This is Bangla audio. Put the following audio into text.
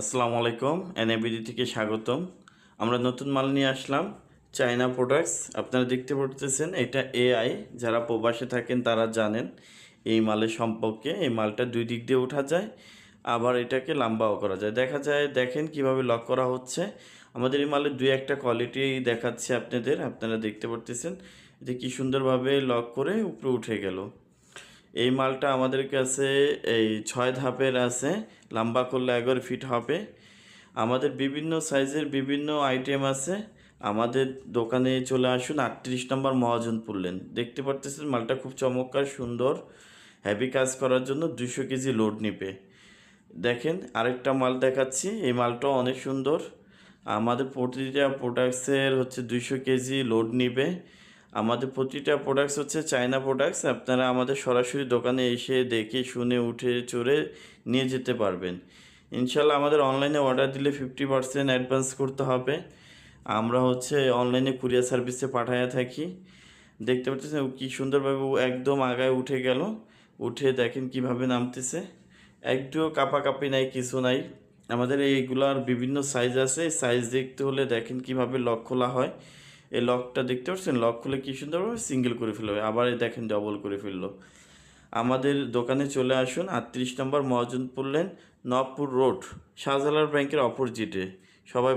আসসালামু আলাইকুম। এনএবিডি থেকে স্বাগতম। আমরা নতুন মাল নিয়ে আসলাম, চায়না প্রোডাক্টস। আপনারা দেখতে পারতেছেন এটা এআই। যারা প্রবাসে থাকেন তারা জানেন এই মালের সম্পর্কে। এই মালটা দুই দিক দিয়ে ওঠা যায়, আবার এটাকে লম্বাও করা যায়। দেখা যায়, দেখেন কিভাবে লক করা হচ্ছে। আমাদের এই মালের দুই একটা কোয়ালিটি দেখাচ্ছে আপনাদের। আপনারা দেখতে পারতেছেন যে কি সুন্দরভাবে লক করে উপরে উঠে গেল। এই মালটা আমাদের কাছে এই 6 ধাপের আছে, লম্বা করলে 11 ফিট হবে। আমাদের বিভিন্ন সাইজের বিভিন্ন আইটেম আছে। আমাদের দোকানে চলে আসুন, 38 নম্বর মহাজনপুর লেন। দেখতে পারতেছেন মালটা খুব চমৎকার সুন্দর, হেভি কাজ করার জন্য 200 কেজি লোড নিবে। দেখেন আরেকটা মাল দেখাচ্ছি, এই মালটাও অনেক সুন্দর। আমাদের প্রতিটা প্রোডাক্টসের 200 কেজি লোড নিবে। আমাদের প্রতিটা প্রোডাক্টস চায়না প্রোডাক্টস। আপনারা আমাদের সরাসরি দোকানে এসে দেখে শুনে উঠে চড়ে নিয়ে যেতে পারবেন ইনশাল্লাহ। আমাদের অনলাইনে অর্ডার দিলে 50% অ্যাডভান্স করতে হবে। আমরা অনলাইনে কুরিয়ার সার্ভিসে পাঠাইয়া থাকি। দেখতে পাচ্ছেন কি সুন্দরভাবে ও একদম আগায় উঠে গেল। উঠে দেখেন কিভাবে নামতেছে, একটুও কাঁপাকাঁপি নাই, কিছু নাই। আমাদের এইগুলার বিভিন্ন সাইজ আছে, সাইজ দেখতে হলে দেখেন কিভাবে লক খোলা হয়। এই লকটা দেখতে পাচ্ছেন, লক খুলে কি সুন্দরভাবে সিঙ্গেল করে ফেলবে, আবার এই দেখেন ডবল করে ফেললো। আমাদের দোকানে চলে আসুন, 38 নম্বর মহাজনপুর লেন, নবপুর রোড, শাহজালাল ব্যাংকের অপোজিটে। সবাই